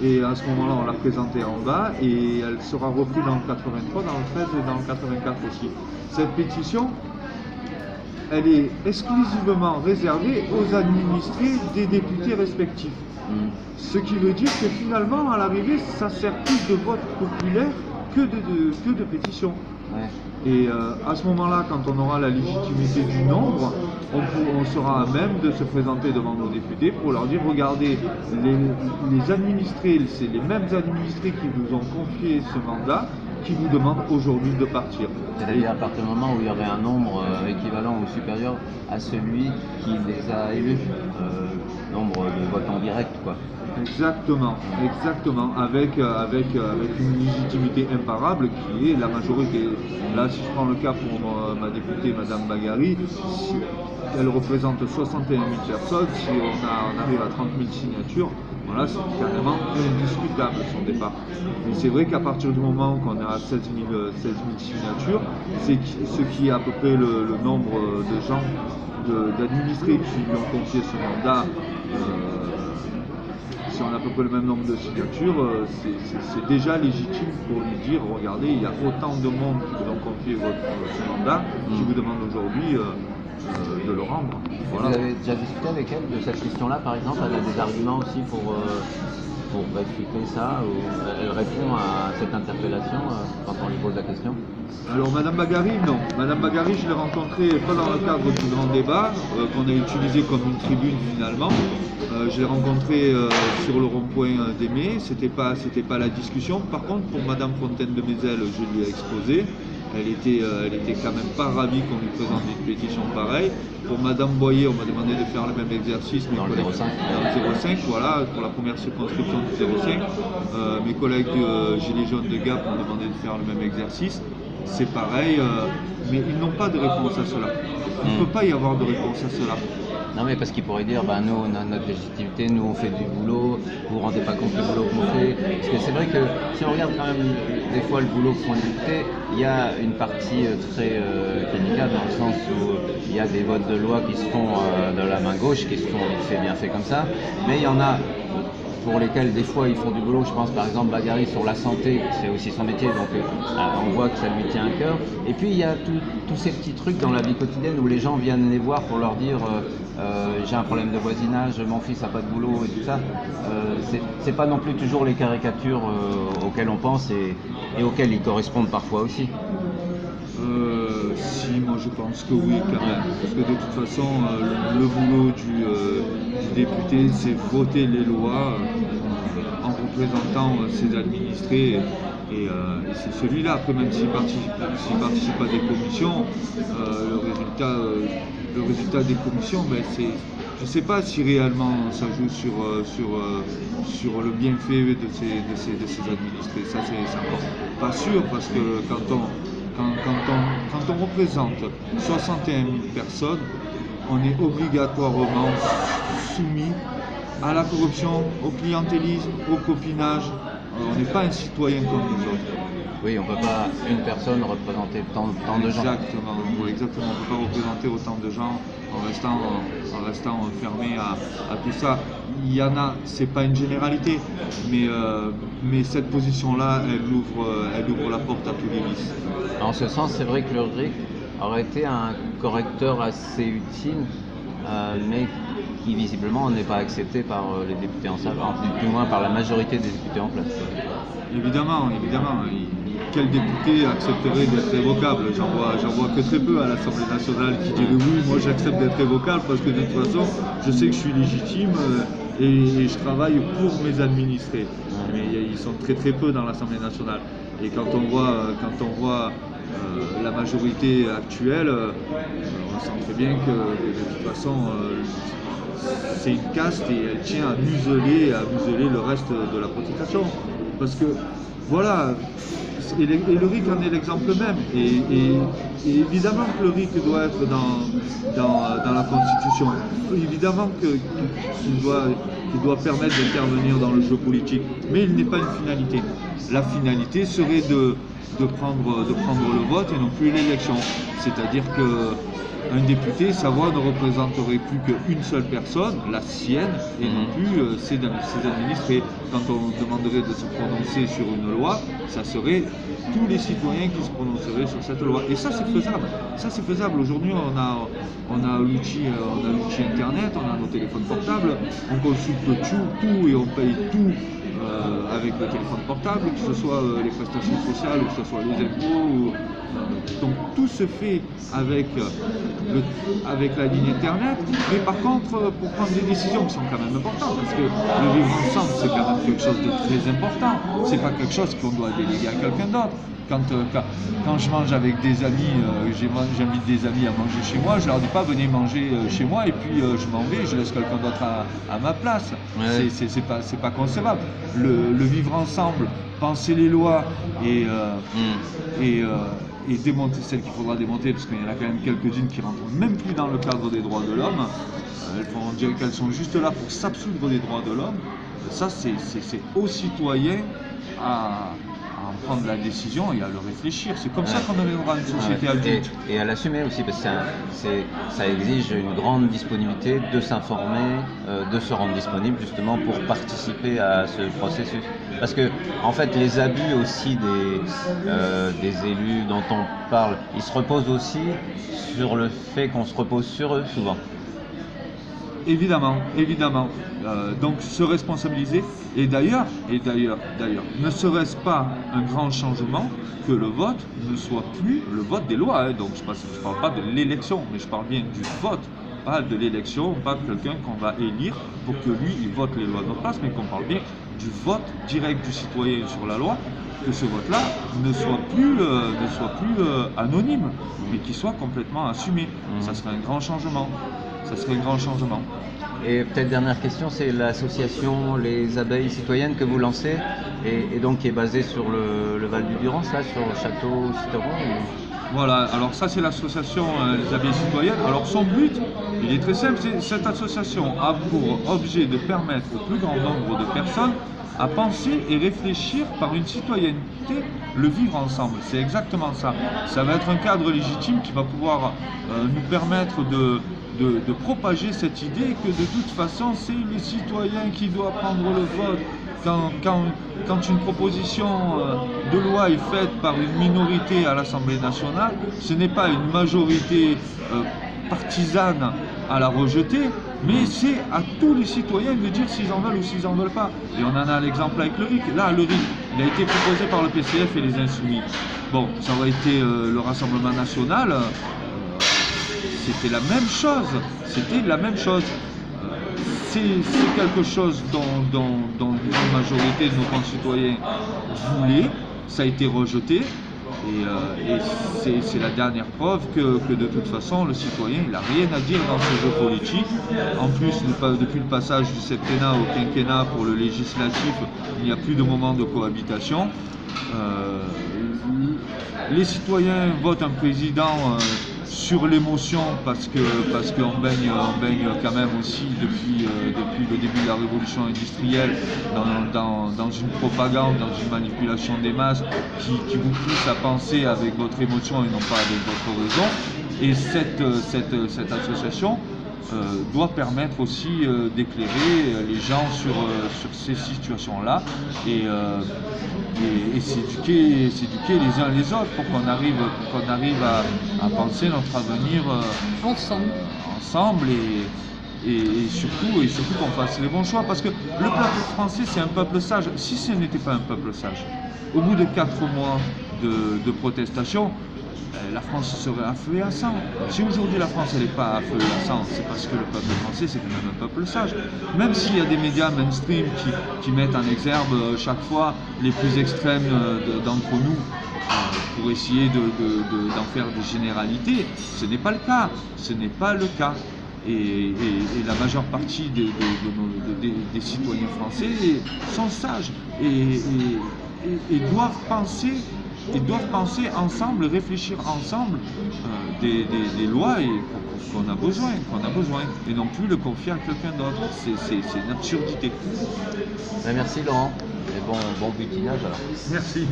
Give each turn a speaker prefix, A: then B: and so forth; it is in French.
A: Et à ce moment-là, on l'a présentée en bas et elle sera reprise dans le 83, dans le 13 et dans le 84 aussi. Cette pétition, elle est exclusivement réservée aux administrés des députés respectifs. Ce qui veut dire que finalement, à l'arrivée, ça sert plus de vote populaire que de pétition.
B: Ouais.
A: Et à ce moment-là, quand on aura la légitimité du nombre, on sera à même de se présenter devant nos députés pour leur dire, regardez, les administrés, c'est les mêmes administrés qui vous ont confié ce mandat, qui vous demandent aujourd'hui de partir.
B: C'est-à-dire à partir du moment où il y aurait un nombre équivalent ou supérieur à celui qui les a élus, nombre de votants directs, quoi.
A: Exactement, avec une légitimité imparable qui est la majorité. Là, si je prends le cas pour ma députée, Madame Bagari, si elle représente 61 000 personnes, si on arrive à 30 000 signatures, voilà, c'est carrément indiscutable son départ. Mais c'est vrai qu'à partir du moment qu'on est à 16 000 signatures, c'est ce qui est à peu près le nombre de gens, d'administrés qui lui ont confié ce mandat. Si on a à peu près le même nombre de signatures, c'est déjà légitime pour lui dire, regardez, il y a autant de monde qui vous ont confié ce mandat, qui vous demande aujourd'hui de le rendre. Voilà.
B: Vous avez déjà discuté avec elle de cette question-là, par exemple? Elle a des arguments aussi pour réfuter ça, ou elle répond à cette interpellation quand on lui pose la question?
A: Alors Madame Bagari, non. Madame Bagari, je l'ai rencontrée pas dans le cadre du grand débat, qu'on a utilisé comme une tribune finalement. Je l'ai rencontrée sur le rond-point d'Aimé, c'était pas la discussion. Par contre, pour Madame Fontaine de Mézel, je lui ai exposé. Elle était quand même pas ravie qu'on lui présente une pétition pareille. Pour Madame Boyer, on m'a demandé de faire le même exercice.
B: Dans le 05.
A: Dans le 05, voilà, pour la première circonscription du 05. Mes collègues du Gilets jaunes de Gap m'ont demandé de faire le même exercice. C'est pareil, mais ils n'ont pas de réponse à cela. Il ne peut pas y avoir de réponse à cela.
B: Non, mais parce qu'ils pourraient dire, bah, nous on a notre légitimité, nous on fait du boulot, vous vous rendez pas compte du boulot qu'on fait. Parce que c'est vrai que si on regarde quand même des fois le boulot que font les députés, il y a une partie très délicate dans le sens où il y a des votes de loi qui se font de la main gauche, qui se font vite fait, bien fait comme ça, mais il y en a pour lesquels des fois ils font du boulot. Je pense par exemple Bagari sur la santé, c'est aussi son métier, donc on voit que ça lui tient à cœur. Et puis il y a tous ces petits trucs dans la vie quotidienne où les gens viennent les voir pour leur dire j'ai un problème de voisinage, mon fils n'a pas de boulot et tout ça. C'est pas non plus toujours les caricatures auxquelles on pense et auxquelles ils correspondent parfois aussi.
A: Si, moi je pense que oui quand même, parce que de toute façon le boulot du député c'est voter les lois en représentant ses administrés et c'est celui-là. Après même s'il participe à des commissions, le résultat des commissions, ben, je ne sais pas si réellement ça joue sur le bienfait de ces administrés. Ça c'est encore pas sûr parce que quand on représente 61 000 personnes, on est obligatoirement soumis à la corruption, au clientélisme, au copinage. On n'est pas un citoyen comme les autres.
B: Oui, on ne peut pas, une personne, représenter tant de gens.
A: Exactement, on ne peut pas représenter autant de gens en restant fermé à tout ça. Il y en a, c'est pas une généralité, mais cette position-là, elle ouvre la porte à tous les vices.
B: En ce sens, c'est vrai que le RIC aurait été un correcteur assez utile, mais qui visiblement n'est pas accepté par les députés en place, du moins par la majorité des députés en place.
A: Évidemment. Quel député accepterait d'être révocable? J'en vois que très peu à l'Assemblée nationale qui dirait oui, moi j'accepte d'être révocable parce que de toute façon, je sais que je suis légitime et je travaille pour mes administrés. Mais ils sont très très peu dans l'Assemblée nationale. Et quand on voit la majorité actuelle, on sent très bien que de toute façon c'est une caste et elle tient à museler le reste de la protestation. Parce que voilà, et le RIC en est l'exemple même. Et évidemment que le RIC doit être dans la Constitution. Évidemment qu'il doit permettre d'intervenir dans le jeu politique. Mais il n'est pas une finalité. La finalité serait de prendre le vote et non plus l'élection. C'est-à-dire que un député, sa voix ne représenterait plus qu'une seule personne, la sienne, et non plus ses administrés. Quand on demanderait de se prononcer sur une loi, ça serait tous les citoyens qui se prononceraient sur cette loi. Et ça, c'est faisable. Ça, c'est faisable. Aujourd'hui, on a l'outil Internet, on a nos téléphones portables, on consulte tout et on paye tout avec le téléphone portable, que ce soit les prestations sociales, que ce soit les impôts. Donc tout se fait avec la ligne Internet, mais par contre, pour prendre des décisions qui sont quand même importantes, parce que le vivre ensemble, c'est quand même quelque chose de très important. C'est pas quelque chose qu'on doit déléguer à quelqu'un d'autre. Quand je mange avec des amis, j'invite des amis à manger chez moi, je leur dis pas venez manger chez moi et puis je m'en vais, je laisse quelqu'un d'autre à ma place. Ouais. C'est pas concevable. Le vivre ensemble, penser les lois et démonter celles qu'il faudra démonter, parce qu'il y en a quand même quelques-unes qui rentrent même plus dans le cadre des droits de l'homme. On dirait qu'elles sont juste là pour s'absoudre des droits de l'homme. Ça, c'est aux citoyens à en prendre la décision et à le réfléchir. C'est comme ça qu'on améliorera une société adulte.
B: Et à l'assumer aussi, parce que ça exige une grande disponibilité de s'informer, de se rendre disponible justement pour participer à ce processus. Parce que, en fait, les abus aussi des élus dont on parle, ils se reposent aussi sur le fait qu'on se repose sur eux souvent.
A: Évidemment. Donc se responsabiliser. Et d'ailleurs, ne serait-ce pas un grand changement que le vote ne soit plus le vote des lois, hein. Donc je ne parle pas de l'élection, mais je parle bien du vote, pas de l'élection, pas de quelqu'un qu'on va élire pour que lui il vote les lois de notre place, mais qu'on parle bien du vote direct du citoyen sur la loi, que ce vote-là ne soit plus anonyme, mais qu'il soit complètement assumé. Ça serait un grand changement.
B: Et peut-être dernière question, c'est l'association Les Abeilles Citoyennes que vous lancez, et donc qui est basée sur le Val du Durance, là, sur le château Citeron.
A: Voilà, alors ça c'est l'association Les Abeilles Citoyennes. Alors son but, il est très simple, cette association a pour objet de permettre au plus grand nombre de personnes à penser et réfléchir par une citoyenneté, le vivre ensemble. C'est exactement ça. Ça va être un cadre légitime qui va pouvoir nous permettre de propager cette idée que de toute façon c'est les citoyens qui doivent prendre le vote. Quand une proposition de loi est faite par une minorité à l'Assemblée nationale, ce n'est pas une majorité partisane à la rejeter, mais c'est à tous les citoyens de dire s'ils en veulent ou s'ils en veulent pas. Et on en a l'exemple avec le RIC. Là, le RIC, il a été proposé par le PCF et les Insoumis. Bon, ça aurait été le Rassemblement national, c'était la même chose. C'est quelque chose dont une majorité de nos concitoyens voulaient, ça a été rejeté. Et c'est la dernière preuve que de toute façon le citoyen il n'a rien à dire dans ce jeu politique. En plus, depuis le passage du septennat au quinquennat pour le législatif, il n'y a plus de moment de cohabitation. Les citoyens votent un président sur l'émotion parce qu'on baigne quand même aussi depuis le début de la révolution industrielle dans une propagande, dans une manipulation des masses qui vous pousse à penser avec votre émotion et non pas avec votre raison. Et cette association doit permettre aussi d'éclairer les gens sur ces situations-là et s'éduquer les uns les autres pour qu'on arrive à penser notre avenir ensemble et surtout qu'on fasse les bons choix, parce que le peuple français c'est un peuple sage. Si ce n'était pas un peuple sage, au bout de 4 mois de protestation, la France serait à feu et à sang. Si aujourd'hui la France n'est pas à feu et à sang, c'est parce que le peuple français c'est quand même un peuple sage. Même s'il y a des médias mainstream qui mettent en exergue chaque fois les plus extrêmes d'entre nous pour essayer d'en faire des généralités, ce n'est pas le cas. Et la majeure partie des citoyens français sont sages et doivent penser ensemble, réfléchir ensemble des lois qu'on a besoin, et non plus le confier à quelqu'un d'autre. C'est une absurdité.
B: Merci Laurent, et bon butinage alors.
A: Merci.